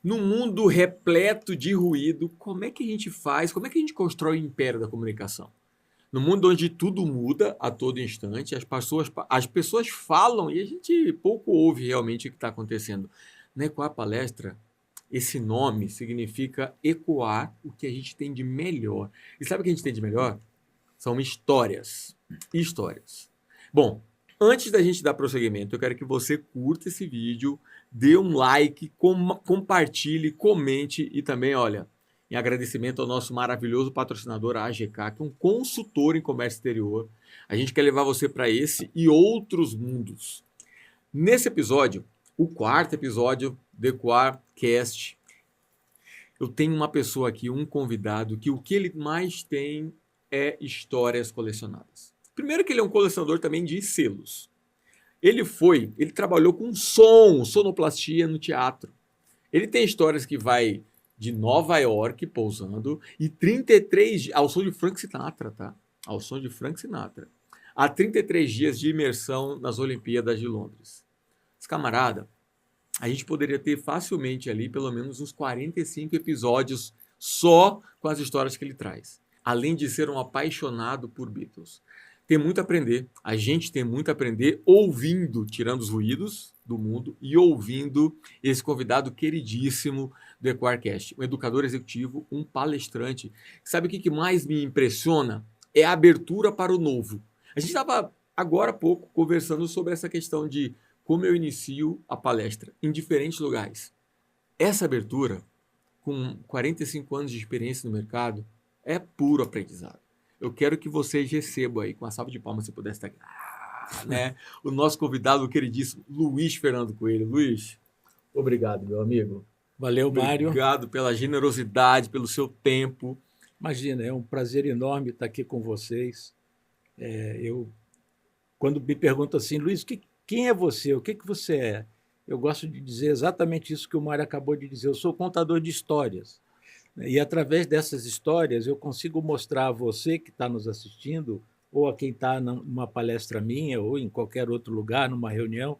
Num mundo repleto de ruído, como é que a gente faz, como é que a gente constrói o império da comunicação? No mundo onde tudo muda a todo instante, as pessoas falam e a gente pouco ouve realmente o que está acontecendo. Na Ecoar Palestra, esse nome significa ecoar o que a gente tem de melhor. E sabe o que a gente tem de melhor? São histórias. Histórias. Bom, antes da gente dar prosseguimento, eu quero que você curta esse vídeo, dê um like, compartilhe, comente e também, olha, em agradecimento ao nosso maravilhoso patrocinador, a AGK, que é um consultor em comércio exterior. A gente quer levar você para esse e outros mundos. Nesse episódio, o quarto episódio do EcoarCast, eu tenho uma pessoa aqui, um convidado, que o que ele mais tem é histórias colecionadas. Primeiro que ele é um colecionador também de selos. Ele trabalhou com som, sonoplastia no teatro. Ele tem histórias que vai de Nova York, pousando, e 33 ao som de Frank Sinatra, tá? Ao som de Frank Sinatra. Há 33 dias de imersão nas Olimpíadas de Londres. Esse camarada, a gente poderia ter facilmente ali pelo menos uns 45 episódios só com as histórias que ele traz. Além de ser um apaixonado por Beatles. Tem muito a aprender. A gente tem muito a aprender ouvindo, tirando os ruídos do mundo e ouvindo esse convidado queridíssimo do EcoarCast, um educador executivo, um palestrante. Sabe o que mais me impressiona? É a abertura para o novo. A gente estava agora há pouco conversando sobre essa questão de como eu inicio a palestra em diferentes lugares. Essa abertura, com 45 anos de experiência no mercado, é puro aprendizado. Eu quero que vocês recebam aí, com a salva de palmas, se pudesse estar aqui, né? O nosso convidado, o queridíssimo Luiz Fernando Coelho. Luiz, obrigado, meu amigo. Valeu, Mário. Obrigado pela generosidade, pelo seu tempo. Imagina, é um prazer enorme estar aqui com vocês. Quando me perguntam assim, Luiz, quem é você? O que você é? Eu gosto de dizer exatamente isso que o Mário acabou de dizer. Eu sou contador de histórias. E, através dessas histórias, eu consigo mostrar a você que está nos assistindo, ou a quem está numa palestra minha, ou em qualquer outro lugar, numa reunião,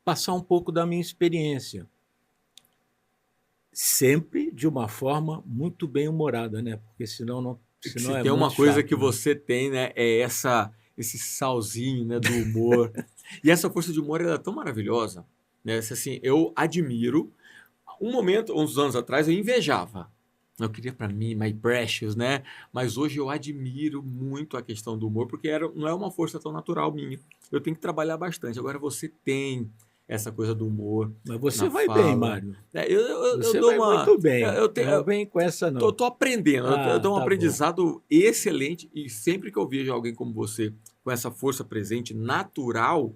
passar um pouco da minha experiência. Sempre de uma forma muito bem-humorada, né? Porque senão Se é tem uma muito coisa chato, que né? você tem, né? É esse salzinho, né, do humor. E essa força de humor ela é tão maravilhosa, né? Assim, eu admiro. Um momento, uns anos atrás, eu invejava. Eu queria para mim, my precious, né? Mas hoje eu admiro muito a questão do humor, porque não é uma força tão natural minha. Eu tenho que trabalhar bastante. Agora você tem essa coisa do humor Mas você na vai bem, fala. Mário. Eu Você dou vai uma. muito bem. Eu tenho, Não vem com essa, não. tô aprendendo. Eu Ah, tenho um tá bom. aprendizado excelente e sempre que eu vejo alguém como você, com essa força presente natural,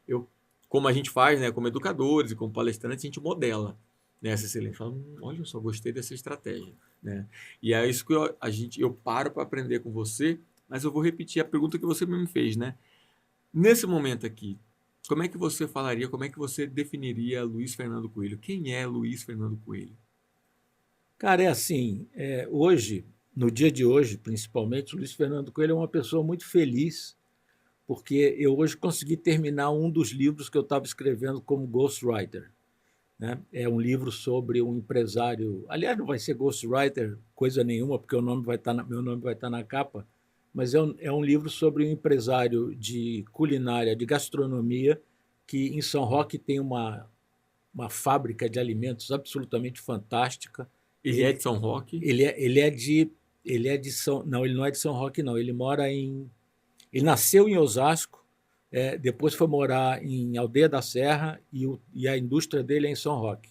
eu, como a gente faz, né, como educadores e como palestrantes, a gente modela, né, essa excelência. Fala, olha, eu só gostei dessa estratégia, né? E é isso que eu paro para aprender com você, mas eu vou repetir a pergunta que você me fez, né? Nesse momento aqui, como é que você falaria, como é que você definiria Luiz Fernando Coelho? Quem é Luiz Fernando Coelho? Cara, é assim, hoje, no dia de hoje, principalmente, o Luiz Fernando Coelho é uma pessoa muito feliz, porque eu hoje consegui terminar um dos livros que eu estava escrevendo como ghostwriter, né? É um livro sobre um empresário. Aliás, não vai ser ghostwriter coisa nenhuma, porque meu nome vai estar na capa, mas é um livro sobre um empresário de culinária, de gastronomia, que em São Roque tem uma fábrica de alimentos absolutamente fantástica. Ele é de São Roque? Ele é de São, não, ele não é de São Roque, não. Ele nasceu em Osasco, depois foi morar em Aldeia da Serra e a indústria dele é em São Roque.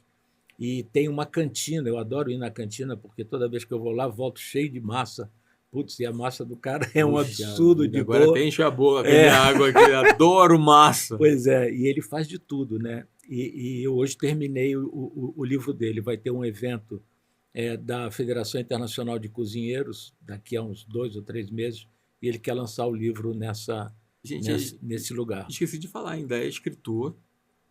E tem uma cantina, eu adoro ir na cantina, porque toda vez que eu vou lá, volto cheio de massa. Putz, e a massa do cara é um Puxa absurdo vida, de agora boa. até enche a boca com a minha água aqui. Adoro massa. Pois é, e ele faz de tudo, né? E eu hoje terminei o livro dele. Vai ter um evento da Federação Internacional de Cozinheiros daqui a uns 2 ou 3 meses, e ele quer lançar o livro nesse lugar. Esqueci de falar, ainda é escritor,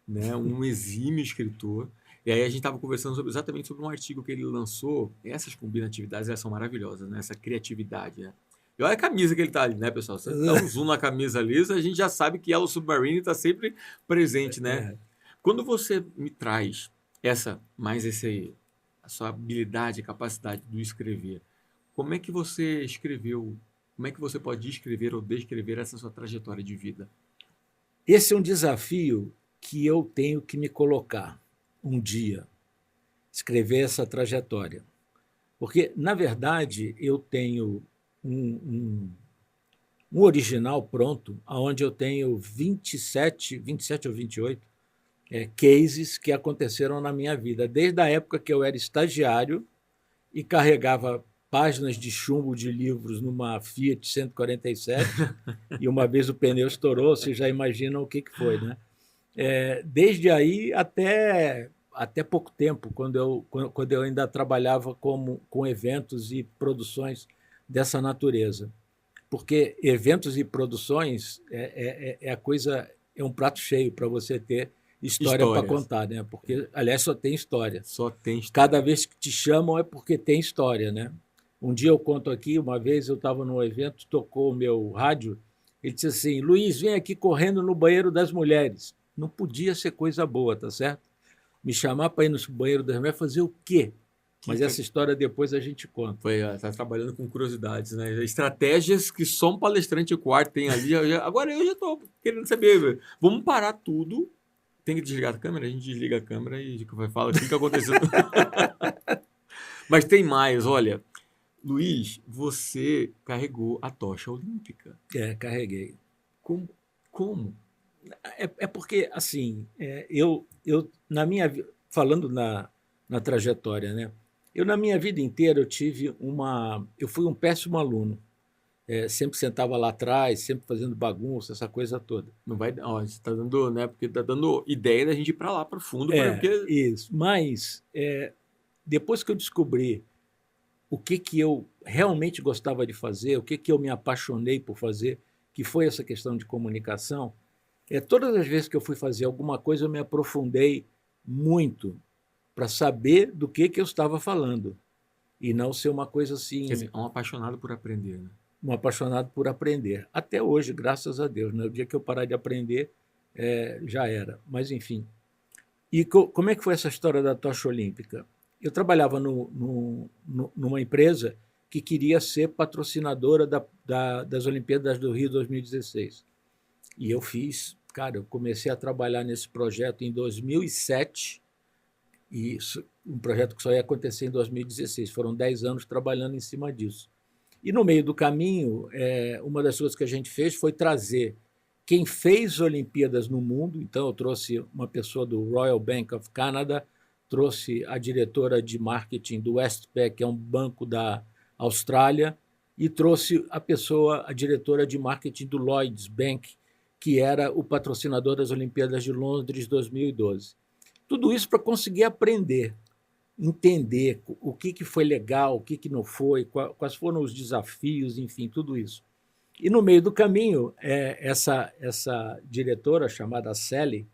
né? Um exímio escritor. E aí a gente estava conversando exatamente sobre um artigo que ele lançou. Essas combinatividades, elas são maravilhosas, né? Essa criatividade, né? E olha a camisa que ele tá ali, né, pessoal? Você dá um zoom na camisa ali, a gente já sabe que Yellow Submarine está sempre presente, né? Quando você me traz a sua habilidade, a capacidade do escrever, como é que você escreveu? Como é que você pode escrever ou descrever essa sua trajetória de vida? Esse é um desafio que eu tenho que me colocar um dia, escrever essa trajetória. Porque, na verdade, eu tenho um original pronto, onde eu tenho 27 ou 28 cases que aconteceram na minha vida, desde a época que eu era estagiário e carregava páginas de chumbo de livros numa Fiat 147, e uma vez o pneu estourou, vocês já imaginam o que foi, né? Desde aí até pouco tempo, quando eu ainda trabalhava com eventos e produções dessa natureza. Porque eventos e produções é um prato cheio para você ter história para contar, né? Porque, aliás, só tem história. Só tem história. Cada vez que te chamam é porque tem história, né? Um dia eu conto aqui, uma vez eu estava num evento, tocou o meu rádio, ele disse assim: Luiz, vem aqui correndo no banheiro das mulheres. Não podia ser coisa boa, tá certo? Me chamar para ir no banheiro das mulheres, fazer o quê? Mas essa história depois a gente conta. Está trabalhando com curiosidades, né? Estratégias que só um palestrante quarto tem ali. Agora eu já estou querendo saber. Vamos parar tudo. Tem que desligar a câmera? A gente desliga a câmera e fala o que aconteceu. Mas tem mais, olha. Luiz, você carregou a tocha olímpica. Carreguei. Como? É porque, assim, eu na minha falando na trajetória, né? Eu, na minha vida inteira, eu fui um péssimo aluno. Sempre sentava lá atrás, sempre fazendo bagunça, essa coisa toda. Não vai, você está dando, né? Porque está dando ideia da gente ir para lá, para o fundo. Porque... Isso. Mas, depois que eu descobri o que eu realmente gostava de fazer, o que eu me apaixonei por fazer, que foi essa questão de comunicação, todas as vezes que eu fui fazer alguma coisa, eu me aprofundei muito para saber do que eu estava falando e não ser uma coisa assim... Quer dizer, um apaixonado por aprender, né? Um apaixonado por aprender. Até hoje, graças a Deus. Né? O dia que eu parar de aprender, já era. Mas, enfim. E como é que foi essa história da tocha olímpica? Eu trabalhava numa empresa que queria ser patrocinadora das Olimpíadas do Rio 2016. E eu eu comecei a trabalhar nesse projeto em 2007, e um projeto que só ia acontecer em 2016. Foram 10 anos trabalhando em cima disso. E, no meio do caminho, uma das coisas que a gente fez foi trazer quem fez Olimpíadas no mundo. Então, eu trouxe uma pessoa do Royal Bank of Canada, trouxe a diretora de marketing do Westpac, que é um banco da Austrália, e trouxe a diretora de marketing do Lloyds Bank, que era o patrocinador das Olimpíadas de Londres 2012. Tudo isso para conseguir aprender, entender o que foi legal, o que não foi, quais foram os desafios, enfim, tudo isso. E, no meio do caminho, essa diretora, chamada Sally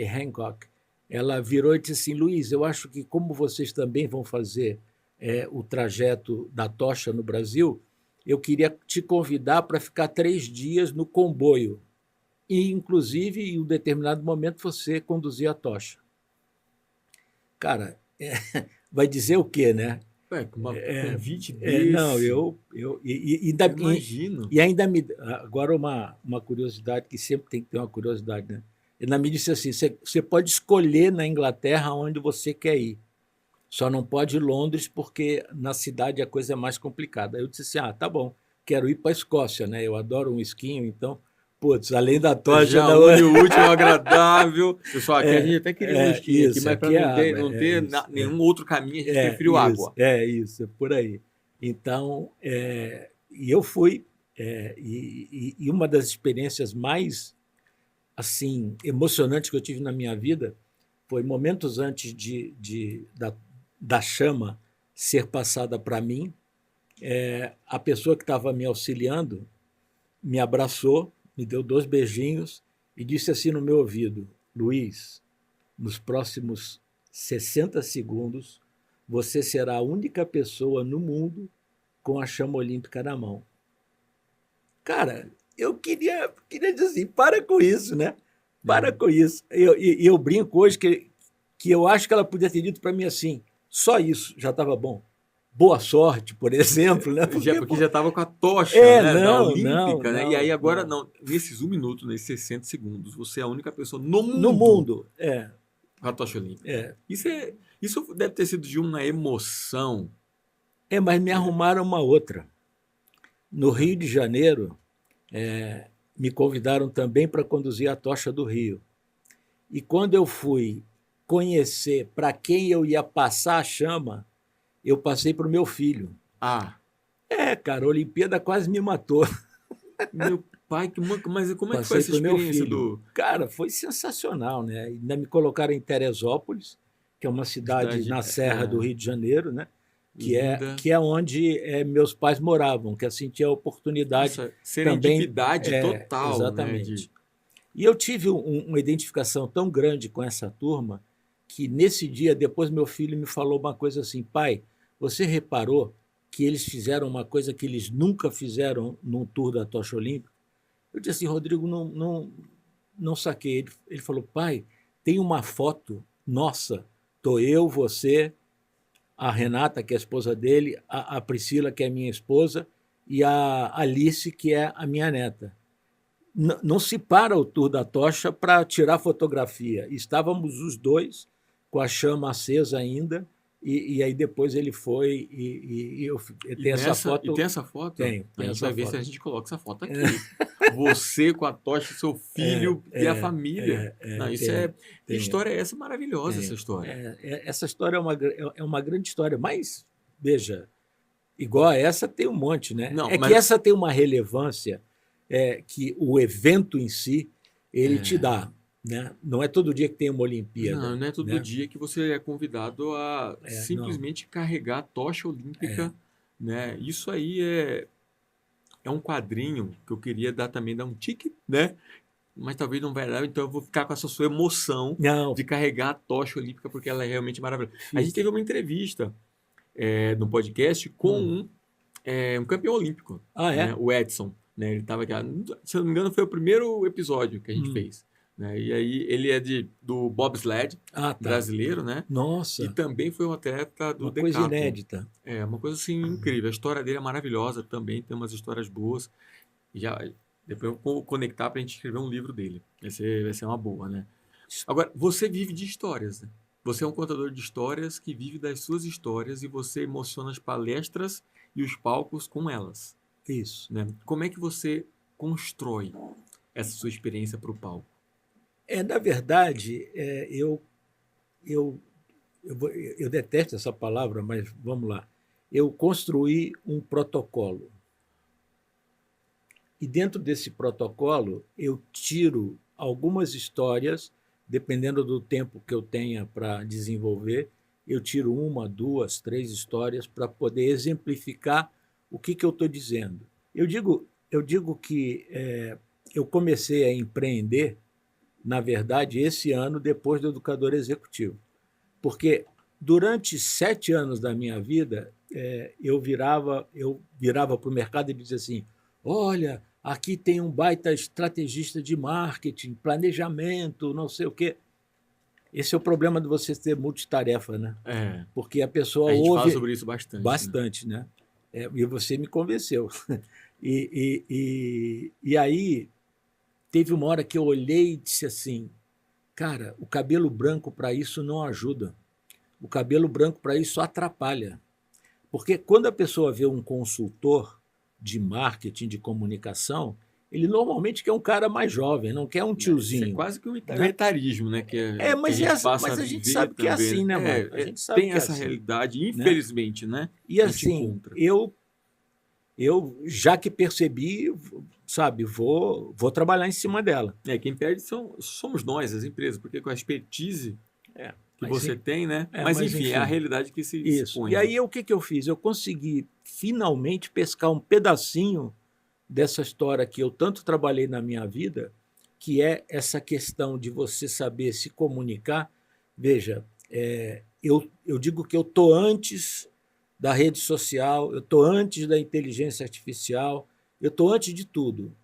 Hancock, ela virou e disse assim: Luiz, eu acho que, como vocês também vão fazer o trajeto da tocha no Brasil, eu queria te convidar para ficar 3 dias no comboio. E, inclusive, em um determinado momento, você conduzir a tocha. Cara, vai dizer o quê, né? Com convite desse... Não, eu imagino. E ainda me... Agora, uma curiosidade, que sempre tem que ter uma curiosidade, né? Ele me disse assim: você pode escolher na Inglaterra onde você quer ir, só não pode ir Londres, porque na cidade a coisa é mais complicada. Eu disse assim: tá bom, quero ir para a Escócia, né? Eu adoro um esquinho, então... Putz, além da tocha... Já une o útil ao agradável. Pessoal, aqui a gente até queria um esquinho aqui, mas para não ter nenhum outro caminho, a gente preferiu água. Isso, por aí. Então, e eu fui, e uma das experiências mais assim emocionantes que eu tive na minha vida foi momentos antes da chama ser passada para mim. A pessoa que estava me auxiliando me abraçou, me deu 2 beijinhos e disse assim no meu ouvido: Luiz, nos próximos 60 segundos, você será a única pessoa no mundo com a chama olímpica na mão. Cara, eu queria dizer assim, para com isso, né? Para com isso. Eu brinco hoje que eu acho que ela podia ter dito para mim assim, só isso, já estava bom. Boa sorte, por exemplo, né? Porque já estava com a tocha, não, da Olímpica, não, né? E aí agora, não, nesses 1 minuto, nesses 60 segundos, você é a única pessoa no mundo com a tocha olímpica. Isso deve ter sido de uma emoção. Mas me arrumaram uma outra. No Rio de Janeiro, me convidaram também para conduzir a Tocha do Rio. E quando eu fui conhecer para quem eu ia passar a chama, eu passei para o meu filho. Cara, a Olimpíada quase me matou. Meu pai, mas como é que foi essa experiência do... Cara, foi sensacional, né? Ainda me colocaram em Teresópolis, que é uma cidade na Serra do Rio de Janeiro, né? Que é onde meus pais moravam, que assim tinha a oportunidade serendipidade também, total, exatamente. Né, E eu tive uma identificação tão grande com essa turma que nesse dia depois meu filho me falou uma coisa assim, pai, você reparou que eles fizeram uma coisa que eles nunca fizeram num tour da Tocha Olímpica? Eu disse assim, Rodrigo, não saquei. Ele falou, pai, tem uma foto nossa, tô eu, você, a Renata, que é a esposa dele, a Priscila, que é minha esposa, e a Alice, que é a minha neta. Não se para o Tour da Tocha para tirar fotografia. Estávamos os dois com a chama acesa ainda, e aí depois ele foi e eu tenho essa foto. E tem essa foto? Tem. A gente vai ver se a gente coloca essa foto aqui. Você com a tocha, seu filho e a família. Que história é essa? Maravilhosa essa história. Essa história é uma grande história, mas, veja, igual a essa tem um monte, né? Que essa tem uma relevância que o evento em si, ele te dá. Né? Não é todo dia que tem uma Olimpíada. Não é todo dia que você é convidado a simplesmente carregar a tocha olímpica. Né? Isso aí é um quadrinho que eu queria dar um tique, né? Mas talvez não vai dar, então eu vou ficar com essa sua emoção de carregar a tocha olímpica, porque ela é realmente maravilhosa. A gente teve uma entrevista no podcast com um campeão olímpico, né? O Edson. Né? Ele estava aqui, se eu não me engano, foi o primeiro episódio que a gente fez. Né? E aí ele é do bobsled brasileiro, né? Nossa! E também foi um atleta do Decathlon. Uma coisa inédita. Uma coisa assim incrível. A história dele é maravilhosa também, tem umas histórias boas. Depois eu vou conectar para a gente escrever um livro dele. Vai ser uma boa, né? Agora, você vive de histórias, né? Você é um contador de histórias que vive das suas histórias e você emociona as palestras e os palcos com elas. Isso. Né? Como é que você constrói essa sua experiência para o palco? Na verdade, eu detesto essa palavra, mas vamos lá. Eu construí um protocolo. E dentro desse protocolo, eu tiro algumas histórias, dependendo do tempo que eu tenha para desenvolver, eu tiro 1, 2, 3 histórias para poder exemplificar o que eu estou dizendo. Eu digo que eu comecei a empreender, na verdade, esse ano, depois do educador executivo. Porque durante 7 anos da minha vida, eu virava para o mercado e dizia assim, olha, aqui tem um baita estrategista de marketing, planejamento, não sei o quê. Esse é o problema de você ter multitarefa, né? Porque a pessoa ouve... A gente fala sobre isso bastante. Bastante, né? E você me convenceu. E aí... Teve uma hora que eu olhei e disse assim, cara, o cabelo branco para isso não ajuda. O cabelo branco para isso atrapalha. Porque quando a pessoa vê um consultor de marketing, de comunicação, ele normalmente quer um cara mais jovem, não quer um tiozinho. Isso é quase que um etarismo, né? Mas a gente sabe que é assim, né, mano? A gente sabe tem que essa realidade, infelizmente, né? E assim, eu já que percebi, sabe, vou trabalhar em cima dela. Quem perde somos nós, as empresas, porque com a expertise que você tem, né? Mas enfim, é a realidade que se põe. E aí o que eu fiz? Eu consegui finalmente pescar um pedacinho dessa história que eu tanto trabalhei na minha vida, que é essa questão de você saber se comunicar. Veja, eu digo que eu estou antes da rede social, eu estou antes da inteligência artificial, eu estou antes de tudo.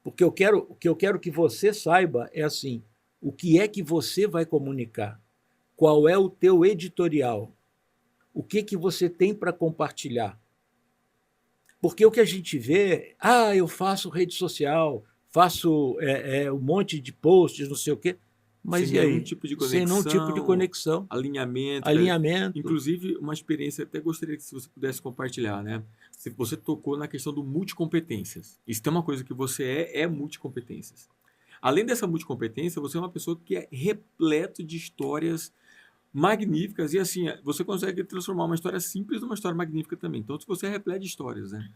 Porque o que eu quero que você saiba é assim, o que é que você vai comunicar? Qual é o teu editorial? O que você tem para compartilhar? Porque o que a gente vê, eu faço rede social, faço um monte de posts, não sei o quê, mas sem e nenhum aí? tipo de Sem nenhum tipo de conexão, conexão, alinhamento. alinhamento. Inclusive, uma experiência, até gostaria que se você pudesse compartilhar, né? Se você tocou na questão do multicompetências. Isso tem uma coisa que você é multicompetências. Além dessa multicompetência, você é uma pessoa que é repleto de histórias magníficas e assim, você consegue transformar uma história simples numa história magnífica também. Então, se você é repleto de histórias, né?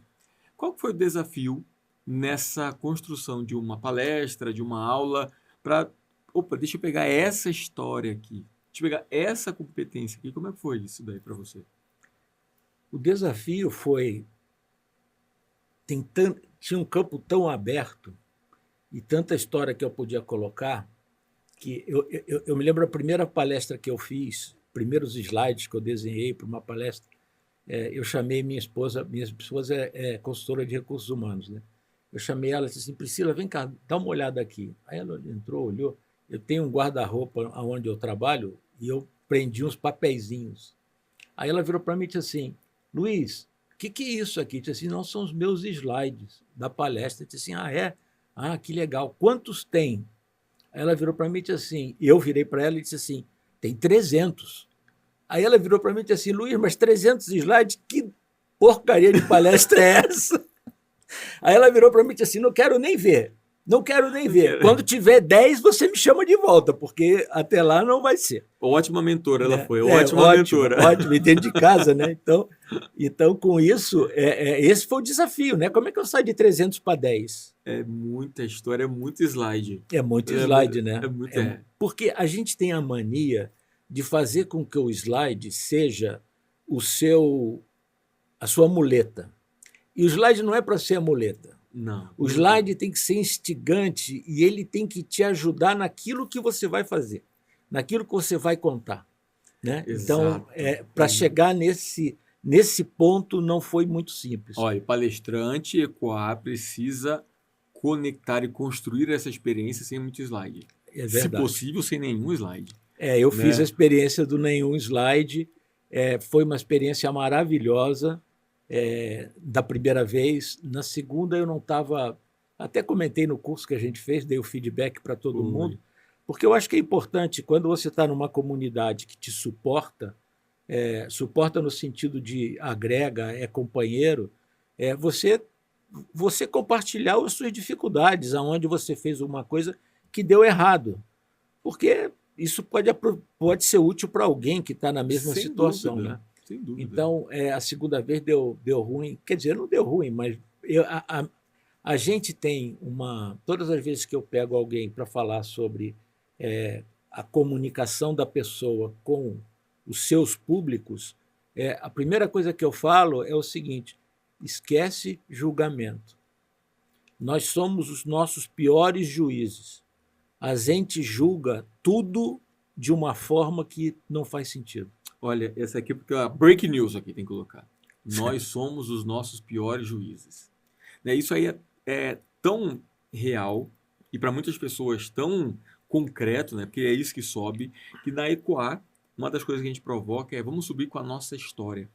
Qual foi o desafio nessa construção de uma palestra, de uma aula, para, opa, deixa eu pegar essa história aqui, deixa eu pegar essa competência aqui, como é que foi isso daí para você? O desafio foi, tinha um campo tão aberto e tanta história que eu podia colocar, que eu me lembro a primeira palestra que eu fiz, primeiros slides que eu desenhei para uma palestra, eu chamei minha esposa é consultora de recursos humanos, né? Eu chamei ela e disse assim, Priscila, vem cá, dá uma olhada aqui. Aí ela entrou, olhou, eu tenho um guarda-roupa onde eu trabalho e eu prendi uns papeizinhos. Aí ela virou para mim e disse assim, Luiz, o que é isso aqui? Eu disse assim, não, são os meus slides da palestra. Eu disse assim, é? Ah, que legal. Quantos tem? Aí ela virou para mim e disse assim, eu virei para ela e disse assim, tem 300. Aí ela virou para mim e disse assim, Luiz, mas 300 slides? Que porcaria de palestra é essa? Aí ela virou para mim e disse assim, não quero nem ver. Não quero nem ver. Quando tiver 10, você me chama de volta, porque até lá não vai ser. Ótima mentora ela foi, ótima mentora. Ótimo, dentro de casa, né? Então com isso, esse foi o desafio, né? Como é que eu saio de 300 para 10? É muita história, é muito slide. É muito slide, né? É. Porque a gente tem a mania de fazer com que o slide seja a sua muleta. E o slide não é para ser a muleta. Não. O slide tem que ser instigante e ele tem que te ajudar naquilo que você vai fazer, naquilo que você vai contar, né? Então, para chegar nesse ponto não foi muito simples. Olha, palestrante ECOA precisa conectar e construir essa experiência sem muito slide. Se possível, sem nenhum slide. Eu fiz a experiência do nenhum slide, foi uma experiência maravilhosa. Da primeira vez. Na segunda eu não estava, até comentei no curso que a gente fez, dei o feedback para todo mundo, porque eu acho que é importante, quando você está numa comunidade que te suporta, suporta no sentido de agrega, é companheiro, você compartilhar as suas dificuldades, aonde você fez uma coisa que deu errado, porque isso pode ser útil para alguém que está na mesma situação, dúvida. né? Sem dúvida. Então, a segunda vez deu ruim. Quer dizer, não deu ruim, mas a gente tem uma... Todas as vezes que eu pego alguém para falar sobre a comunicação da pessoa com os seus públicos, a primeira coisa que eu falo é o seguinte, esquece julgamento. Nós somos os nossos piores juízes. A gente julga tudo de uma forma que não faz sentido. Olha, essa aqui, porque a break news aqui tem que colocar. Nós somos os nossos piores juízes. Isso aí é tão real e para muitas pessoas tão concreto, né? Porque é isso que sobe, que na ECOA, uma das coisas que a gente provoca é vamos subir com a nossa história.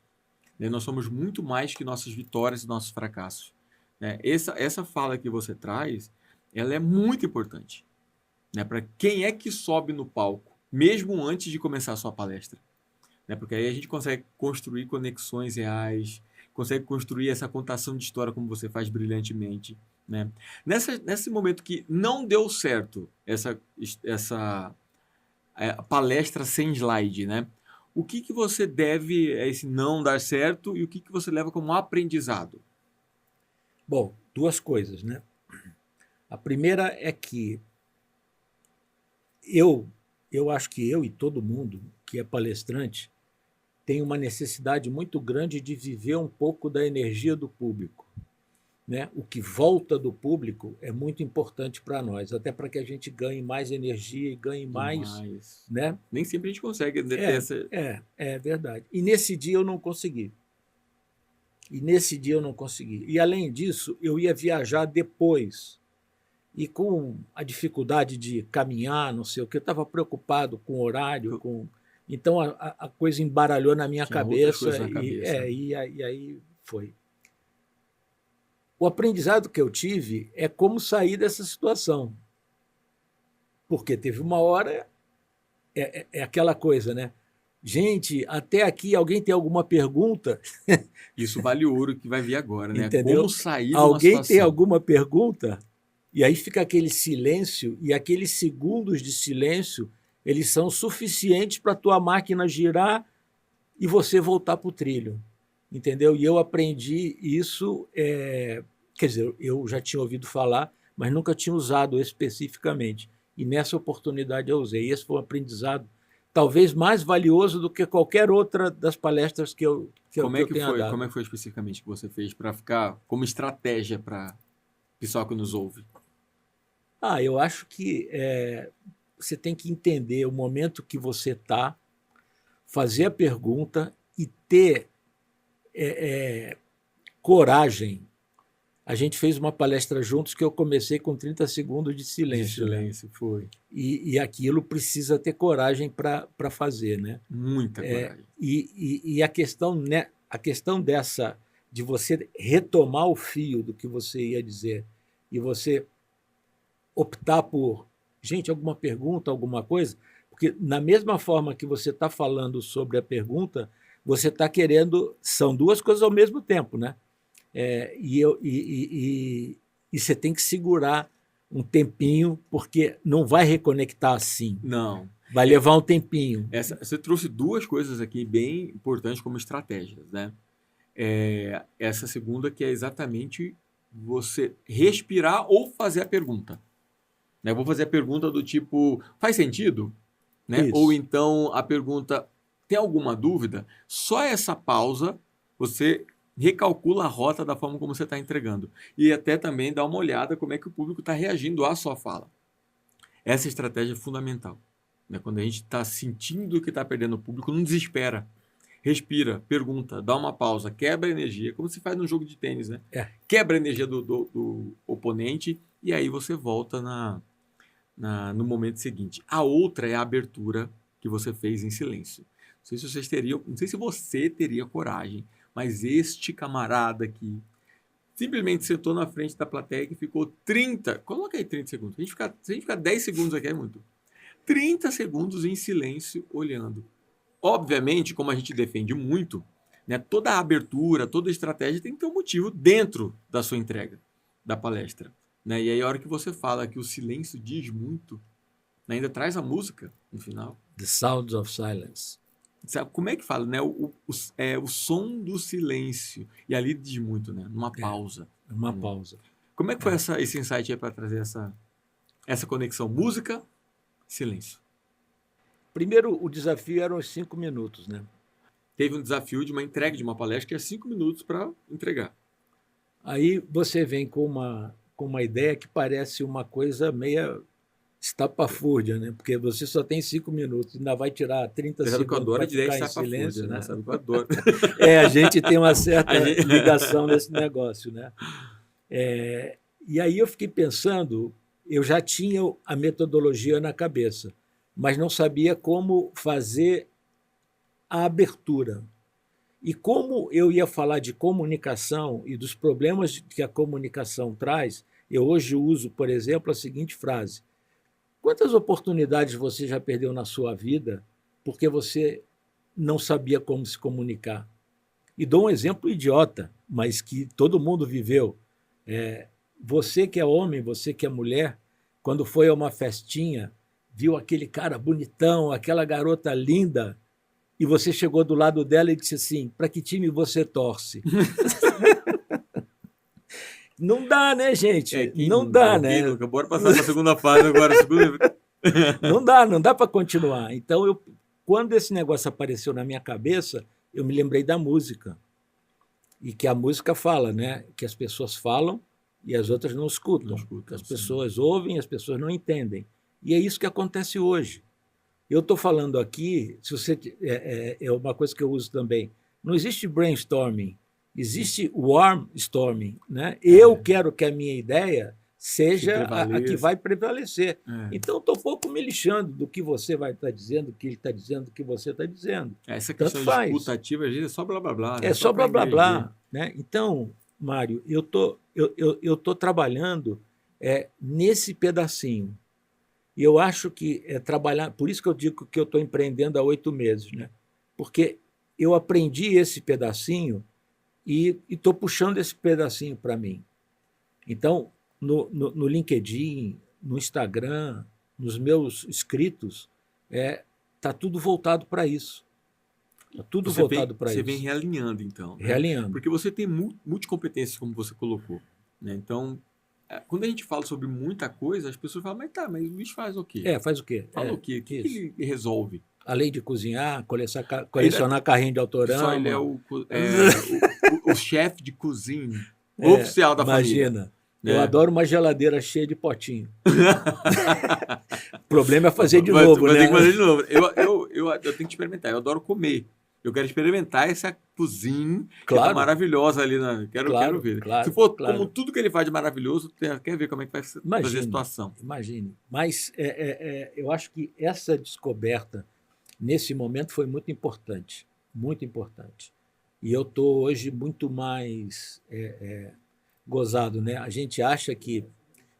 Nós somos muito mais que nossas vitórias e nossos fracassos. Essa fala que você traz, ela é muito importante. Para quem é que sobe no palco, mesmo antes de começar a sua palestra. Porque aí a gente consegue construir conexões reais, consegue construir essa contação de história como você faz brilhantemente. Nesse momento que não deu certo essa palestra sem slide, o que você deve a esse não dar certo e o que você leva como aprendizado? Bom, duas coisas, né? A primeira é que eu acho que eu e todo mundo que é palestrante tem uma necessidade muito grande de viver um pouco da energia do público. né? O que volta do público é muito importante para nós, até para que a gente ganhe mais energia e ganhe mais, Demais. né? Nem sempre a gente consegue ter essa. É verdade. E nesse dia eu não consegui. E além disso, eu ia viajar depois. E com a dificuldade de caminhar, não sei o que, eu estava preocupado com o horário, então a coisa embaralhou na minha Tinha outras coisas cabeça na cabeça. e aí foi. O aprendizado que eu tive é como sair dessa situação. Porque teve uma hora, é aquela coisa, né? Gente, até aqui alguém tem alguma pergunta? Isso vale o ouro que vai vir agora, né? Entendeu? Como sair de uma Alguém tem situação. alguma pergunta? E aí fica aquele silêncio, e aqueles segundos de silêncio, eles são suficientes para a tua máquina girar e você voltar para o trilho. Entendeu? E eu aprendi isso, quer dizer, eu já tinha ouvido falar, mas nunca tinha usado especificamente. E nessa oportunidade eu usei. E esse foi um aprendizado talvez mais valioso do que qualquer outra das palestras que eu tenha dado. Como é que foi especificamente que você fez para ficar como estratégia para o pessoal que nos ouve? Eu acho que você tem que entender o momento que você está, fazer a pergunta e ter coragem. A gente fez uma palestra juntos que eu comecei com 30 segundos de silêncio. De silêncio, né? Foi. E aquilo precisa ter coragem para fazer, né? Muita coragem. E a questão dessa, de você retomar o fio do que você ia dizer e você optar por, gente, alguma pergunta, alguma coisa, porque na mesma forma que você está falando sobre a pergunta, você está querendo, são duas coisas ao mesmo tempo, né? E você tem que segurar um tempinho, porque não vai reconectar assim. Não. Vai levar um tempinho. Você trouxe duas coisas aqui bem importantes como estratégias, né? Essa segunda que é exatamente você respirar ou fazer a pergunta. Né? Vou fazer a pergunta do tipo, faz sentido? Né? Ou então a pergunta, tem alguma dúvida? Só essa pausa, você recalcula a rota da forma como você está entregando. E até também dá uma olhada como é que o público está reagindo à sua fala. Essa estratégia é fundamental. Né? Quando a gente está sentindo que está perdendo o público, não desespera. Respira, pergunta, dá uma pausa, quebra a energia, como se faz num jogo de tênis, né? Quebra a energia do oponente e aí você volta no momento seguinte. A outra é a abertura que você fez em silêncio. Não sei se você teria coragem, mas este camarada aqui simplesmente sentou na frente da plateia e ficou 30, coloca aí 30 segundos, se a gente ficar 10 segundos aqui é muito, 30 segundos em silêncio olhando. Obviamente, como a gente defende muito, né, toda a abertura, toda a estratégia tem que ter um motivo dentro da sua entrega, da palestra. Né? E aí a hora que você fala que o silêncio diz muito, né, ainda traz a música no final. The Sounds of Silence. Sabe, como é que fala? Né? O som do silêncio. E ali diz muito, né? Numa pausa. Uma pausa. Como é que foi esse insight aí para trazer essa conexão? Música, silêncio. Primeiro, o desafio eram os 5 minutos, né? Teve um desafio de uma entrega de uma palestra que é 5 minutos para entregar. Aí você vem com uma ideia que parece uma coisa meia estapafúrdia, né? Porque você só tem 5 minutos, ainda vai tirar 30 segundos que eu adoro para a ideia ficar de em silêncio, né? Sabe que eu adoro. A gente tem uma certa ligação nesse negócio, né? E aí eu fiquei pensando, eu já tinha a metodologia na cabeça, mas não sabia como fazer a abertura. E como eu ia falar de comunicação e dos problemas que a comunicação traz, eu hoje uso, por exemplo, a seguinte frase: quantas oportunidades você já perdeu na sua vida porque você não sabia como se comunicar? E dou um exemplo idiota, mas que todo mundo viveu. Você que é homem, você que é mulher, quando foi a uma festinha, viu aquele cara bonitão, aquela garota linda, e você chegou do lado dela e disse assim: para que time você torce? Não dá, né, gente? Não dá, né? Bora passar para a segunda fase agora. Não dá para continuar. Então, quando esse negócio apareceu na minha cabeça, eu me lembrei da música. E que a música fala, né? Que as pessoas falam e as outras não escutam. Não escutam, As sim. pessoas ouvem e as pessoas não entendem. E é isso que acontece hoje. Eu estou falando aqui, se você é uma coisa que eu uso também. Não existe brainstorming, existe warm storming, né? Eu quero que a minha ideia seja a que vai prevalecer. Então, estou pouco me lixando do que você vai estar dizendo, do que ele está dizendo, do que você está dizendo. Essa questão de escuta ativa, às vezes, é só blá blá blá. Né? É só blá blá blá. Né? Então, Mário, eu tô trabalhando nesse pedacinho. E eu acho que trabalhar... Por isso que eu digo que eu estou empreendendo há 8 meses. Né? Porque eu aprendi esse pedacinho e estou puxando esse pedacinho para mim. Então, no LinkedIn, no Instagram, nos meus escritos, está tudo voltado para isso. Está tudo voltado para isso. Você vem realinhando, então. Né? Realinhando. Porque você tem multicompetências, como você colocou. Né? Então, quando a gente fala sobre muita coisa, as pessoas falam, mas o Luiz faz o quê? Faz o quê? Fala o quê? O que ele resolve? Além de cozinhar, colecionar carrinho de autorama. Só ele é o chefe de cozinha oficial da família. Imagina. Eu adoro uma geladeira cheia de potinho. O problema é fazer de novo, né? Tem que fazer de novo. Eu tenho que experimentar. Eu adoro comer. Eu quero experimentar essa cozinha que tá maravilhosa ali. Quero ver. Se for como tudo que ele faz de maravilhoso, quer ver como é que vai fazer a situação. Imagine. Mas eu acho que essa descoberta, nesse momento, foi muito importante. Muito importante. E eu estou hoje muito mais gozado. Né? A gente acha que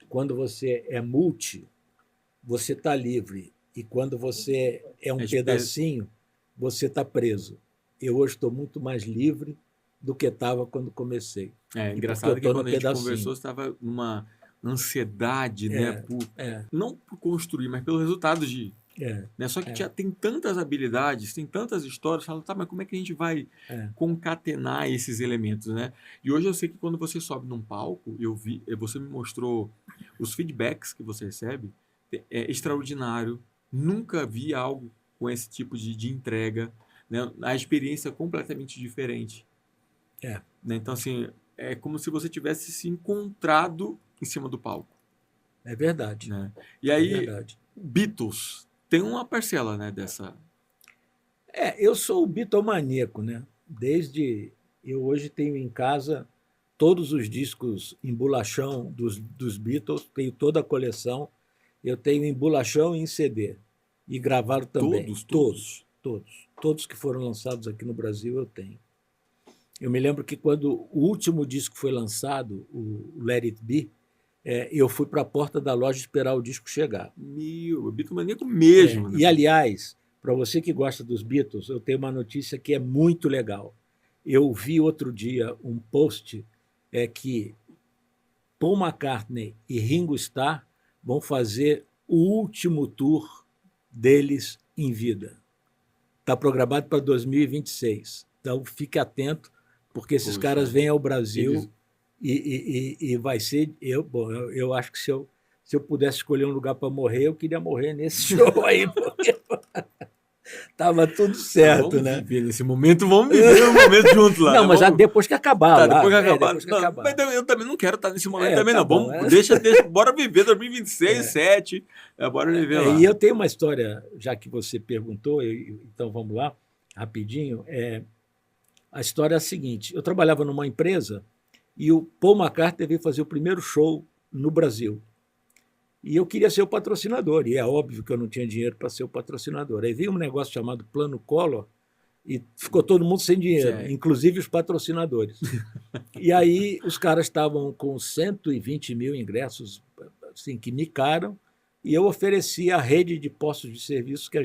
quando você é multi, você está livre. E quando você é um pedacinho, você está preso. Eu hoje estou muito mais livre do que estava quando comecei. Engraçado que quando a gente conversou, você estava numa ansiedade, né? Não por construir, mas pelos resultados de... Né? Só que tem tantas habilidades, tem tantas histórias, fala, mas como é que a gente vai concatenar esses elementos, né? E hoje eu sei que quando você sobe num palco, você me mostrou os feedbacks que você recebe, é extraordinário. Nunca vi algo com esse tipo de entrega, né? A experiência é completamente diferente. Né? Então, assim, é como se você tivesse se encontrado em cima do palco. É verdade. Né? E aí, Beatles tem uma parcela, né, dessa... Eu sou o bitomaníaco, né? Eu hoje tenho em casa todos os discos em bolachão dos Beatles, tenho toda a coleção, eu tenho em bolachão e em CD. E gravaram também. Todos que foram lançados aqui no Brasil eu tenho. Eu me lembro que quando o último disco foi lançado, o Let It Be, eu fui para a porta da loja esperar o disco chegar. Bitomaníaco mesmo. Né? E, aliás, para você que gosta dos Beatles, eu tenho uma notícia que é muito legal. Eu vi outro dia um post que Paul McCartney e Ringo Starr vão fazer o último tour deles em vida. Está programado para 2026. Então, fique atento, porque esses caras vêm ao Brasil e vai ser... Eu acho que se eu pudesse escolher um lugar para morrer, eu queria morrer nesse show aí, porque estava tudo certo, vamos né? Viver nesse momento, vamos viver um momento junto lá. Não, mas depois que acabar. Depois que acabar. Mas eu também não quero estar nesse momento também, não. Bom, deixa, bora viver 2026, 2027. Bora viver lá. E eu tenho uma história, já que você perguntou, então vamos lá, rapidinho. A história é a seguinte: eu trabalhava numa empresa e o Paul McCartney veio fazer o primeiro show no Brasil. E eu queria ser o patrocinador, e é óbvio que eu não tinha dinheiro para ser o patrocinador. Aí veio um negócio chamado Plano Collor e ficou todo mundo sem dinheiro, inclusive os patrocinadores. E aí os caras estavam com 120 mil ingressos assim, que nicaram, e eu ofereci a rede de postos de serviço que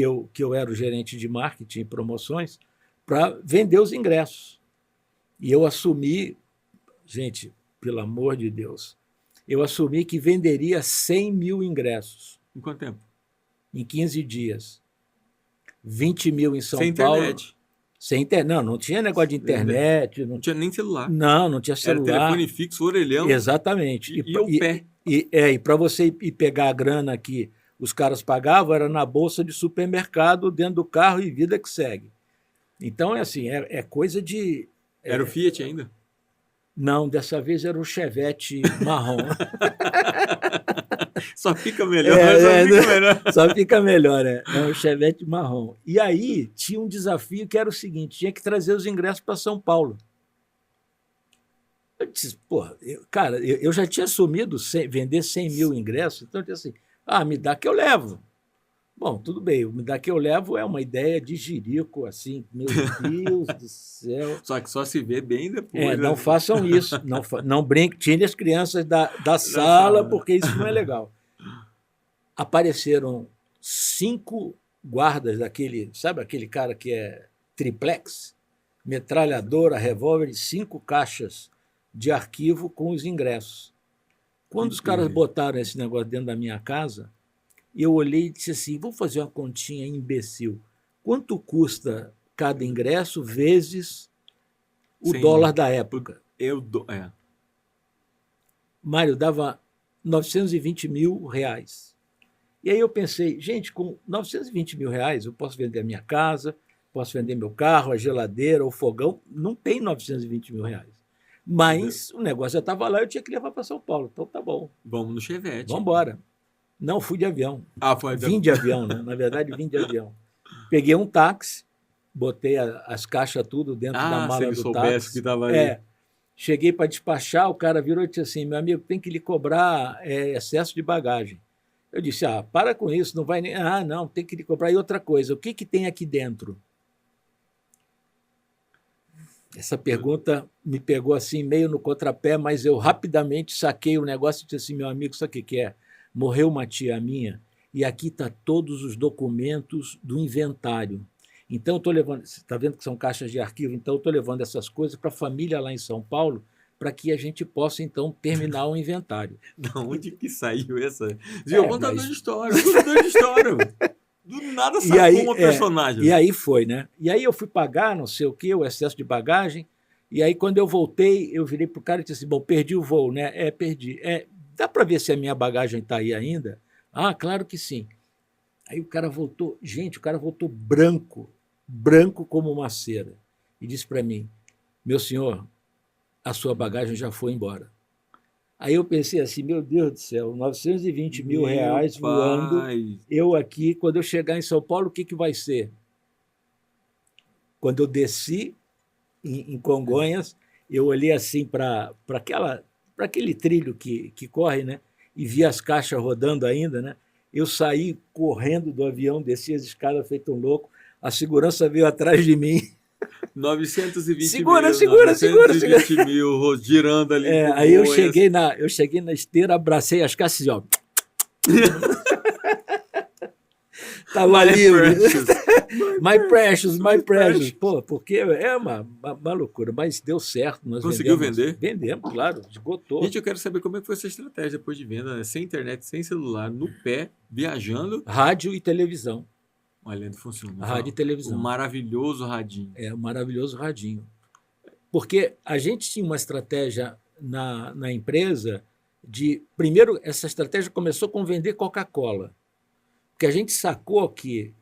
eu era o gerente de marketing e promoções, para vender os ingressos. E eu assumi, gente, pelo amor de Deus, eu assumi que venderia 100 mil ingressos. Em quanto tempo? Em 15 dias. 20 mil em São Sem Paulo. Internet. Sem internet. Não tinha negócio de internet. Não tinha nem celular. Não tinha celular. Era telefone fixo, orelhão. Exatamente. E o pé. E para você ir pegar a grana que os caras pagavam, era na bolsa de supermercado, dentro do carro, e vida que segue. Então, é assim, é coisa de... Era o Fiat ainda? Não, dessa vez era o Chevette marrom. Só fica melhor, só fica melhor. Só fica melhor, é um Chevette marrom. E aí tinha um desafio que era o seguinte, tinha que trazer os ingressos para São Paulo. Eu disse, porra, cara, eu já tinha assumido vender 100 mil ingressos, então eu disse assim, me dá que eu levo. Bom, tudo bem, me dá que eu levo é uma ideia de jirico, assim, meu Deus do céu. Só que só se vê bem depois. Não façam isso, não brinquem, tirem as crianças da sala, porque isso não é legal. Apareceram 5 guardas daquele, sabe aquele cara que é triplex? Metralhadora, revólver e 5 caixas de arquivo com os ingressos. Quando os caras botaram esse negócio dentro da minha casa, eu olhei e disse assim, vou fazer uma continha imbecil. Quanto custa cada ingresso vezes o dólar da época? Mário, dava 920 mil reais. E aí eu pensei, gente, com 920 mil reais eu posso vender a minha casa, posso vender meu carro, a geladeira, o fogão, não tem 920 mil reais. Mas o negócio já estava lá, eu tinha que levar para São Paulo. Então tá bom. Vamos no Chevette. Vamos embora. Não, fui de avião. Foi Vim de avião, né? Na verdade, vim de avião. Peguei um táxi, botei as caixas tudo dentro da mala do táxi. Que estava aí. Cheguei para despachar, o cara virou e disse assim, meu amigo, tem que lhe cobrar excesso de bagagem. Eu disse, para com isso, não vai nem... não, tem que lhe cobrar. E outra coisa, o que tem aqui dentro? Essa pergunta me pegou assim, meio no contrapé, mas eu rapidamente saquei o negócio e disse assim, meu amigo, sabe o que é? Morreu uma tia minha e aqui está todos os documentos do inventário. Então, eu estou levando... Você está vendo que são caixas de arquivo? Então, eu estou levando essas coisas para a família lá em São Paulo para que a gente possa, então, terminar o inventário. Da onde que saiu essa? Contador de história, contador de história. Do nada sacou uma personagem. E aí foi, né? E aí eu fui pagar, não sei o quê, o excesso de bagagem, e aí quando eu voltei, eu virei para o cara e disse assim, bom, perdi o voo, né? Perdi. Dá para ver se a minha bagagem está aí ainda? Claro que sim. Aí o cara voltou, gente, o cara voltou branco como uma cera, e disse para mim, meu senhor, a sua bagagem já foi embora. Aí eu pensei assim, meu Deus do céu, 920 mil reais voando, eu aqui, quando eu chegar em São Paulo, o que vai ser? Quando eu desci em Congonhas, eu olhei assim para aquele trilho que corre, né? E vi as caixas rodando ainda, né? Eu saí correndo do avião, desci as escadas feito um louco, a segurança veio atrás de mim. 920 mil, girando ali. Aí eu cheguei na esteira, abracei as caixas e ó. Tava livre. My precious. Pô, porque é uma loucura, mas deu certo. Nós conseguiu vender? Vendemos, claro, esgotou. Gente, eu quero saber como é que foi essa estratégia depois de venda, né? Sem internet, sem celular, no pé, viajando. Rádio e televisão. Olha, ainda funciona. Rádio e televisão. Um maravilhoso radinho. Um maravilhoso radinho. Porque a gente tinha uma estratégia na empresa de... Primeiro, essa estratégia começou com vender Coca-Cola. Porque a gente sacou que...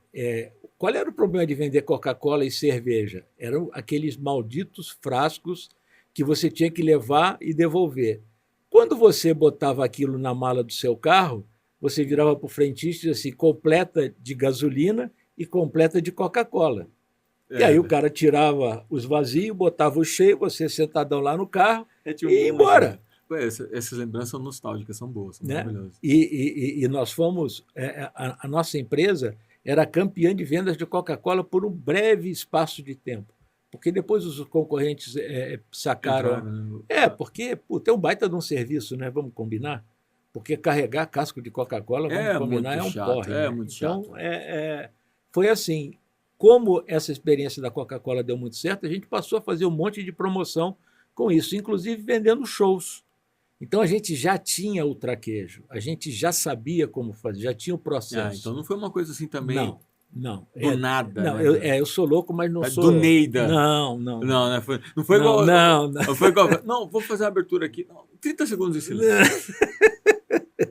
qual era o problema de vender Coca-Cola e cerveja? Eram aqueles malditos frascos que você tinha que levar e devolver. Quando você botava aquilo na mala do seu carro, você virava para o frentista e dizia assim, completa de gasolina e completa de Coca-Cola. E aí o cara tirava os vazios, botava o cheio, você sentadão lá no carro e ia embora. Essas lembranças são nostálgicas, são boas, são maravilhosas. E nós fomos... a nossa empresa era campeã de vendas de Coca-Cola por um breve espaço de tempo. Porque depois os concorrentes sacaram... porque tem um baita de um serviço, né? Vamos combinar? Porque carregar casco de Coca-Cola, vamos combinar, é um porre. É muito chato. Então, foi assim. Como essa experiência da Coca-Cola deu muito certo, a gente passou a fazer um monte de promoção com isso, inclusive vendendo shows. Então, a gente já tinha o traquejo, a gente já sabia como fazer, já tinha o processo. Então, não foi uma coisa assim também... Não. Do nada. Não, né? eu sou louco, mas não sou... Do Neida. Não. Não foi igual... Não. Foi igual... Não, vou fazer a abertura aqui. 30 segundos de silêncio.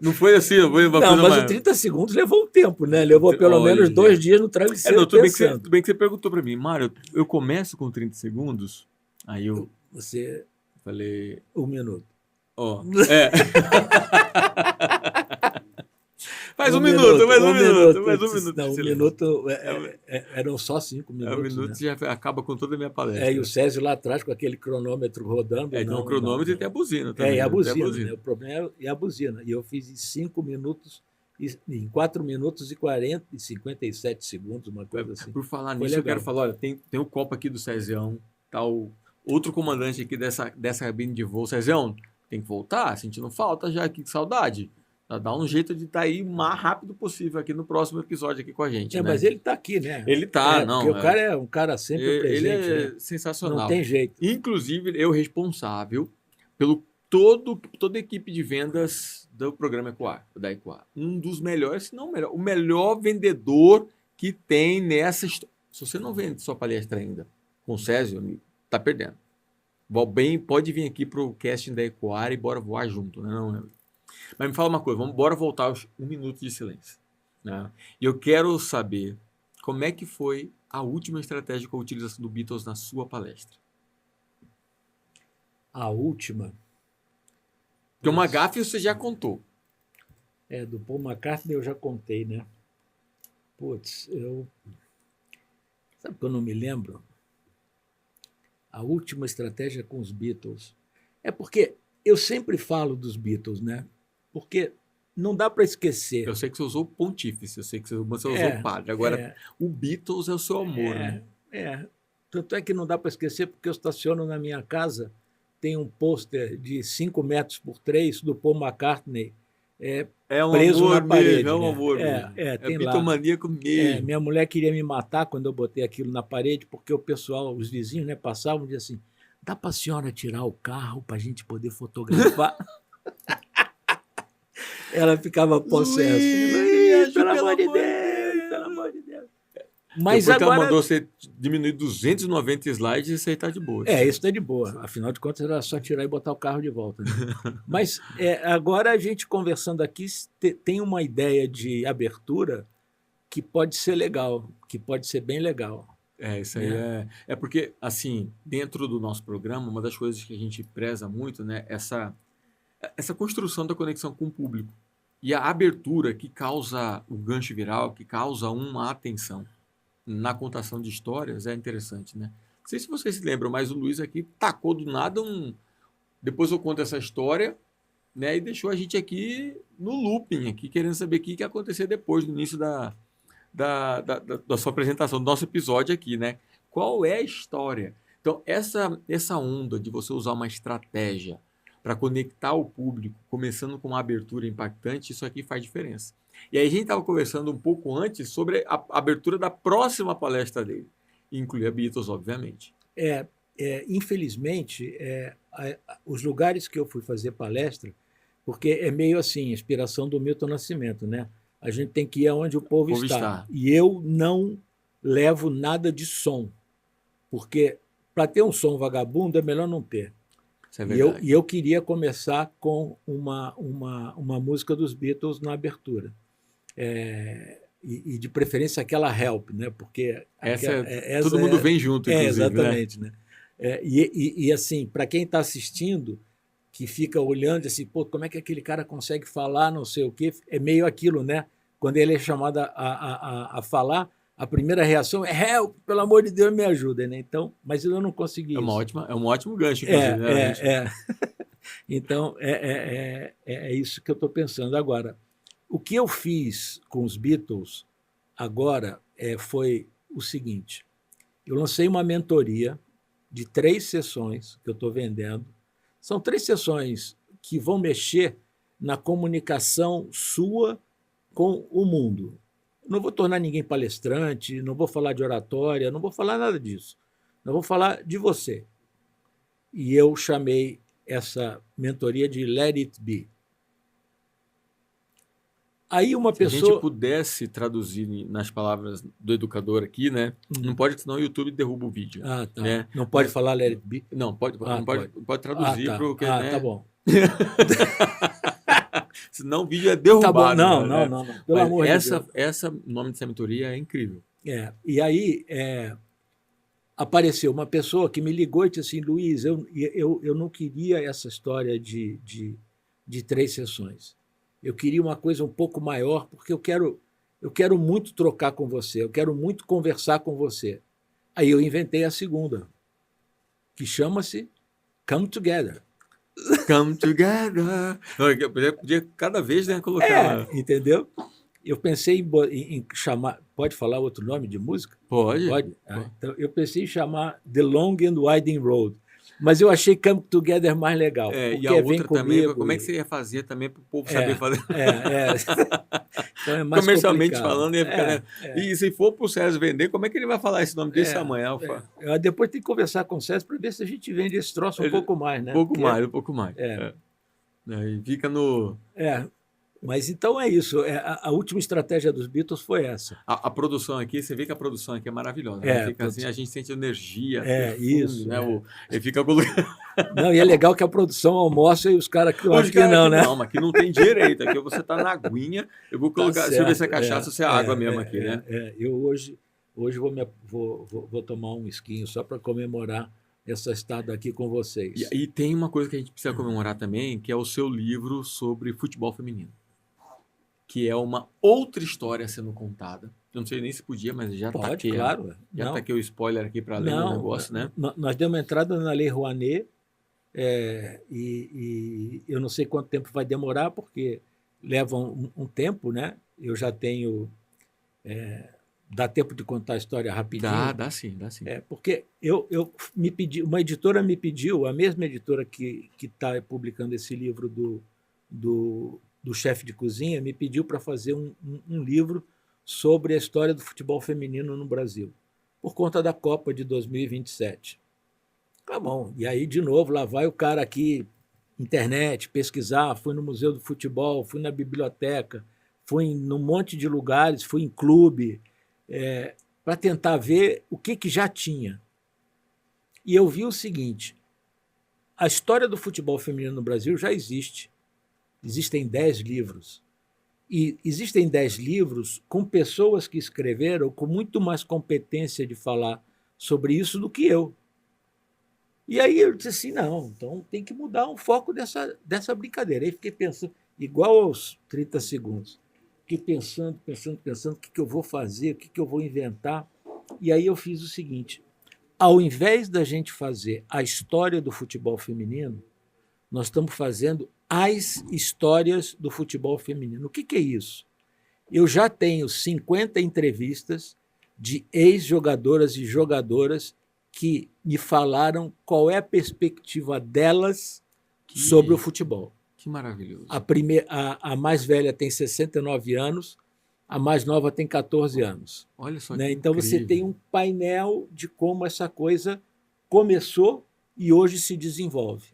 Não foi assim, não foi uma Não, coisa mas mais... os 30 segundos levou um tempo, né? Levou pelo Olha, menos 2 dias no travesseiro tudo pensando. bem que você perguntou para mim, Mário, eu começo com 30 segundos, aí eu Você, falei, 1 minuto. ó, é... Faz um 1 minuto, mais um minuto, minuto. mais um minuto de Não, 1 silêncio. minuto, É, um- eram só 5 é um minutos, minuto né? já acaba com toda a minha E palestra. o Césio lá atrás com aquele cronômetro rodando. Tem Não, um cronômetro não. e tem a buzina também. E a né? Tem buzina, né? O problema é a buzina. E eu fiz em 5 minutos, em 4 minutos e 57 segundos, uma coisa assim. Por falar Foi nisso, eu legal. quero falar, olha, tem o copo aqui do Cezião, tá o outro comandante aqui dessa cabine de voo. Cezião, tem que voltar, sentindo falta já aqui, que saudade. Dá um jeito de estar aí o mais rápido possível aqui no próximo episódio aqui com a gente, né? Mas ele está aqui, né? Ele tá, não. Porque o cara é um cara sempre presente. Ele é né? sensacional. Não tem jeito. Inclusive, eu responsável pelo toda a equipe de vendas do programa Ecoar, da Ecoar. Um dos melhores, se não o melhor, vendedor que tem nessa história. Se você não vende sua palestra ainda com o Césio, amigo, tá perdendo. Pode vir aqui pro casting da Ecoar e bora voar junto, né? Não, mas me fala uma coisa, bora voltar aos 1 minuto de silêncio. Né? E eu quero saber como é que foi a última estratégia com a utilização do Beatles na sua palestra. A última. Porque uma gafe você já contou. Do Paul McCartney eu já contei, né? Putz, sabe que eu não me lembro? A última estratégia com os Beatles. É porque eu sempre falo dos Beatles, né? Porque não dá para esquecer. Eu sei que você usou pontífice, eu sei que você usou padre. Agora, o Beatles é o seu amor, né? Tanto é que não dá para esquecer, porque eu estaciono na minha casa, tem um pôster de 5 metros por 3 do Paul McCartney preso amor na parede. Mesmo, é um amor mesmo. Tem lá. Bitomaníaco mesmo. Minha mulher queria me matar quando eu botei aquilo na parede, porque o pessoal, os vizinhos, né, passavam e diziam assim, dá para a senhora tirar o carro para a gente poder fotografar? Ela ficava possessa. Luiz, pelo amor de Deus, pelo amor de Deus. Mas depois agora... ela mandou você diminuir 290 slides e você está de boa. Isso está de boa. Afinal de contas, era só tirar e botar o carro de volta. Né? Mas agora a gente conversando aqui tem uma ideia de abertura que pode ser legal, que pode ser bem legal. Isso aí é porque, assim, dentro do nosso programa, uma das coisas que a gente preza muito, né, essa construção da conexão com o público. E a abertura que causa o gancho viral, que causa uma atenção na contação de histórias é interessante, né? Não sei se vocês se lembram, mas o Luiz aqui tacou do nada Depois eu conto essa história, né? E deixou a gente aqui no looping, aqui, querendo saber o que ia acontecer depois, no início da sua apresentação, do nosso episódio aqui, né? Qual é a história? Então, essa onda de você usar uma estratégia para conectar o público, começando com uma abertura impactante, isso aqui faz diferença. E aí a gente estava conversando um pouco antes sobre a abertura da próxima palestra dele, incluir a Beatles, obviamente. Infelizmente, os lugares que eu fui fazer palestra, porque é meio assim, inspiração do Milton Nascimento, né? A gente tem que ir aonde o povo está. E eu não levo nada de som, porque para ter um som vagabundo é melhor não ter. Isso é verdade. E eu queria começar com uma música dos Beatles na abertura. E de preferência aquela Help, né? Porque todo mundo vem junto, inclusive. Exatamente, né? E assim, para quem está assistindo, que fica olhando assim, pô, como é que aquele cara consegue falar, não sei o quê, é meio aquilo, né? Quando ele é chamado a falar, a primeira reação é help, pelo amor de Deus, me ajuda, né? Então, mas eu não consegui isso. É um ótimo gancho, inclusive, né? Então, é isso que eu estou pensando agora. O que eu fiz com os Beatles agora foi o seguinte, eu lancei uma mentoria de 3 sessões que eu estou vendendo. São 3 sessões que vão mexer na comunicação sua com o mundo. Não vou tornar ninguém palestrante, não vou falar de oratória, não vou falar nada disso. Não vou falar de você. E eu chamei essa mentoria de Let It Be. Aí uma pessoa... Se a gente pudesse traduzir nas palavras do educador aqui, né? Não pode, senão o YouTube derruba o vídeo. Tá. Né? Não pode falar Let It Be? Não, pode traduzir para o que... Tá bom. Senão o vídeo é Tá bom, derrubado. não, Né? não, não, não. Pelo Mas amor de Deus. essa nome dessa mentoria é incrível. E aí apareceu uma pessoa que me ligou e disse assim, Luiz, eu não queria essa história de 3 sessões. Eu queria uma coisa um pouco maior, porque eu quero muito trocar com você, eu quero muito conversar com você. Aí eu inventei a segunda, que chama-se Come Together. Come Together. Eu podia cada vez, né, colocar... Entendeu? Eu pensei em chamar... Pode falar outro nome de música? Pode. Pode? Então, eu pensei em chamar The Long and Winding Road. Mas eu achei Come Together mais legal. E a outra também, como é que você ia fazer também para o povo saber fazer? Então é mais comercialmente complicado. falando, ia ficar, né? E se for para o César vender, como é que ele vai falar esse nome desse tamanho, Alfa? Depois tem que conversar com o César para ver se a gente vende esse troço um pouco mais, né? Um pouco mais. E fica no... Mas então é isso. A última estratégia dos Beatles foi essa. A produção aqui, você vê que a produção aqui é maravilhosa. Né? Fica assim, a gente sente energia, perfume, isso. Né? Ele fica colocando... Não, e é legal que a produção almoça e os caras que acham que não, né? Não, mas aqui não tem direito. Aqui você tá na aguinha. Eu vou colocar, se eu ver se é cachaça ou se é água mesmo aqui, né? Eu hoje vou tomar um esquinho só para comemorar essa estada aqui com vocês. E tem uma coisa que a gente precisa comemorar também, que é o seu livro sobre futebol feminino. Que é uma outra história sendo contada. Eu não sei nem se podia, mas já está aqui. Claro. Já está aqui o spoiler aqui para ler o negócio, né? Nós demos entrada na Lei Rouanet e eu não sei quanto tempo vai demorar, porque leva um tempo, né? Eu já tenho... dá tempo de contar a história rapidinho? Dá sim. Porque uma editora me pediu, a mesma editora que está publicando esse livro do chefe de cozinha, me pediu para fazer um livro sobre a história do futebol feminino no Brasil, por conta da Copa de 2027. Tá bom. E aí, de novo, lá vai o cara aqui, internet, pesquisar, fui no Museu do Futebol, fui na biblioteca, fui num monte de lugares, fui em clube, para tentar ver o que já tinha. E eu vi o seguinte, a história do futebol feminino no Brasil já existe. Existem 10 livros. E existem 10 livros com pessoas que escreveram com muito mais competência de falar sobre isso do que eu. E aí eu disse assim, não, então tem que mudar o foco dessa brincadeira. Aí fiquei pensando, igual aos 30 segundos, fiquei pensando, o que eu vou fazer, o que eu vou inventar. E aí eu fiz o seguinte, ao invés da gente fazer a história do futebol feminino, nós estamos fazendo as histórias do futebol feminino. O que é isso? Eu já tenho 50 entrevistas de ex-jogadoras e jogadoras que me falaram qual é a perspectiva delas sobre o futebol. Que maravilhoso. A mais velha tem 69 anos, a mais nova tem 14 anos. Olha só, né? Então você tem um painel de como essa coisa começou e hoje se desenvolve.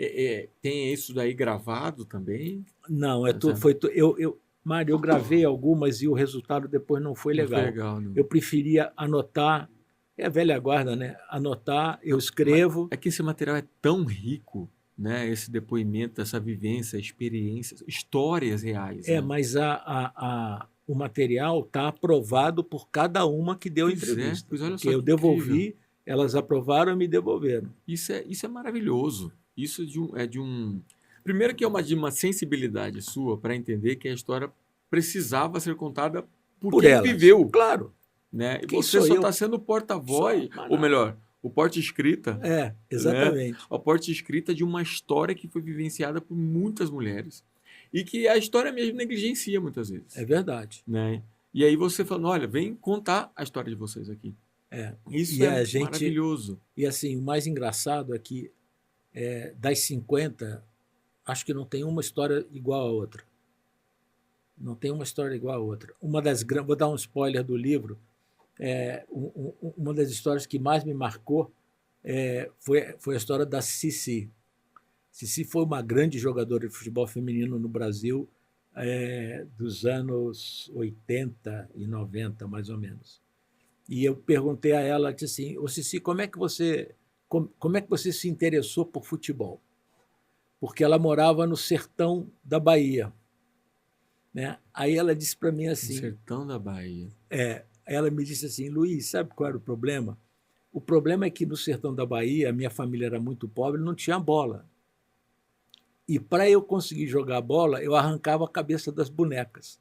Tem isso daí gravado também? Não, Mário, eu gravei algumas e o resultado depois não foi legal. Não foi legal, não. Eu preferia anotar, é a velha guarda, né? Anotar, eu escrevo. É que esse material é tão rico, né? Esse depoimento, essa vivência, experiências, histórias reais. Né? Mas o material está aprovado por cada uma que deu entrevista. Pois olha só, porque eu devolvi, elas aprovaram e me devolveram. Isso é maravilhoso. Isso é de um... Primeiro que é de uma sensibilidade sua para entender que a história precisava ser contada por quem elas. Viveu. Claro. Né? E você só está sendo porta-voz, ou melhor, o porta-escrita. Exatamente. Né? A porta-escrita de uma história que foi vivenciada por muitas mulheres. E que a história mesmo negligencia muitas vezes. É verdade. Né? E aí você falando, olha, vem contar a história de vocês aqui. Isso maravilhoso. E assim, o mais engraçado é que das 50, acho que não tem uma história igual a outra. Não tem uma história igual a outra. Vou dar um spoiler do livro. Uma das histórias que mais me marcou foi a história da Cici. Cici foi uma grande jogadora de futebol feminino no Brasil dos anos 80 e 90, mais ou menos. E eu perguntei a ela, disse assim, ô Cici, como é que você se interessou por futebol? Porque ela morava no sertão da Bahia. né? Aí ela disse para mim No assim, sertão da Bahia. ela me disse assim, Luiz, sabe qual era o problema? O problema é que no sertão da Bahia, a minha família era muito pobre, não tinha bola. E para eu conseguir jogar bola, eu arrancava a cabeça das bonecas.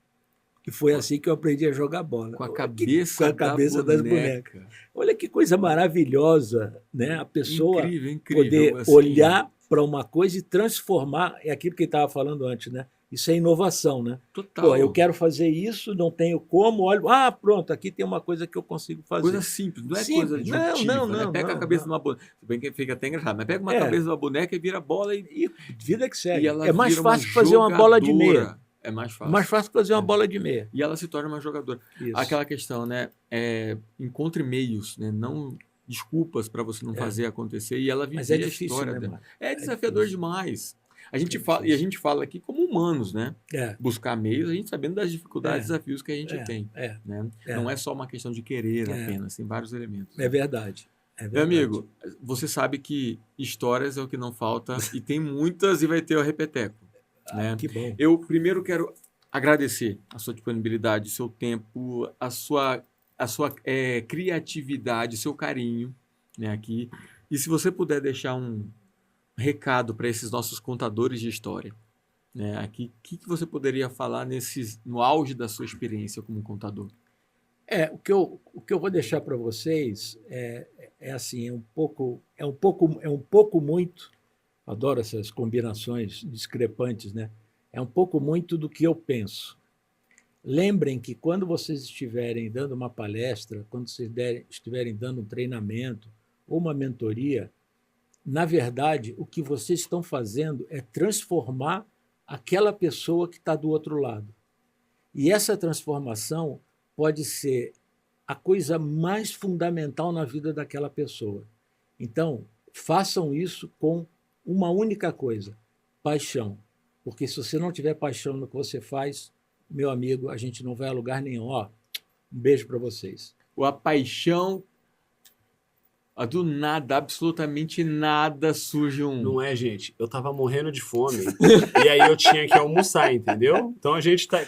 E foi assim que eu aprendi a jogar bola. Com a cabeça, Com a cabeça das bonecas. Olha que coisa maravilhosa, né? A pessoa Incrível, incrível. poder Assim, olhar para uma coisa e transformar. É aquilo que ele estava falando antes, né? Isso é inovação, né? total. Pô, eu quero fazer isso, não tenho como, olho, pronto, aqui tem uma coisa que eu consigo fazer. Coisa simples, não é Simples. coisa disruptiva. Não, né? Pega a cabeça de uma boneca. Se bem que fica até engraçado, mas pega uma cabeça de uma boneca e vira bola E vida que segue. e ela É mais vira fácil uma fazer uma bola de meia. jogadora. É mais fácil. Mais fácil fazer uma bola de meia. E ela se torna uma jogadora. Isso. Aquela questão, né? Encontre meios, né? Não desculpas para você não fazer acontecer. E ela Mas é vivia a difícil, história né, dela. mano? É desafiador demais. A gente fala, e difícil. a gente fala aqui como humanos, né? Buscar meios, a gente sabendo das dificuldades, desafios que a gente tem. Né? Não é só uma questão de querer apenas, tem vários elementos. É verdade. Meu amigo, você sabe que histórias é o que não falta, e tem muitas, e vai ter o repeteco. Né? Que bom. Eu primeiro quero agradecer a sua disponibilidade, o seu tempo, a sua criatividade, o seu carinho, né, aqui. E se você puder deixar um recado para esses nossos contadores de história, né, aqui, o que você poderia falar no auge da sua experiência como contador? O que eu vou deixar para vocês assim, é um pouco muito. Adoro essas combinações discrepantes, né? É um pouco muito do que eu penso. Lembrem que quando vocês estiverem dando uma palestra, quando vocês estiverem dando um treinamento ou uma mentoria, na verdade, o que vocês estão fazendo é transformar aquela pessoa que está do outro lado. E essa transformação pode ser a coisa mais fundamental na vida daquela pessoa. Então, façam isso com uma única coisa, paixão. Porque se você não tiver paixão no que você faz, meu amigo, a gente não vai a lugar nenhum. Um beijo para vocês. A paixão, do nada, absolutamente nada surge Não é, gente? Eu tava morrendo de fome e aí eu tinha que almoçar, entendeu? Então a gente tá...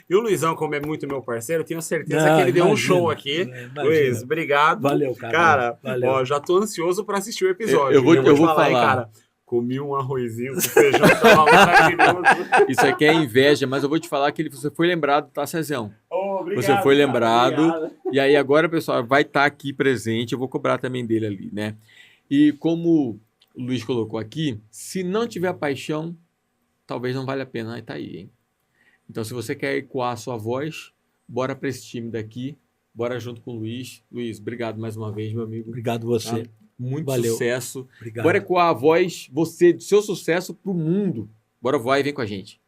E o Luizão, como é muito meu parceiro, eu tenho certeza que ele deu um show aqui. Luiz, obrigado. Valeu, cara. Cara, valeu. Ó, já tô ansioso para assistir o episódio. Eu vou falar. Hein, cara, comi um arrozinho com feijão, tava maravilhoso. Isso aqui é inveja, mas eu vou te falar que você foi lembrado, tá, Cezão? Obrigado, você foi lembrado. Obrigado. E aí agora, pessoal, vai estar aqui presente. Eu vou cobrar também dele ali, né? E como o Luiz colocou aqui, se não tiver paixão, talvez não valha a pena. Aí tá aí, hein? Então, se você quer ecoar a sua voz, bora para esse time daqui. Bora junto com o Luiz. Luiz, obrigado mais uma vez, meu amigo. Obrigado você. Tá? Muito Valeu. sucesso. Obrigado. Bora ecoar a voz, do seu sucesso pro mundo. Bora voar e vem com a gente.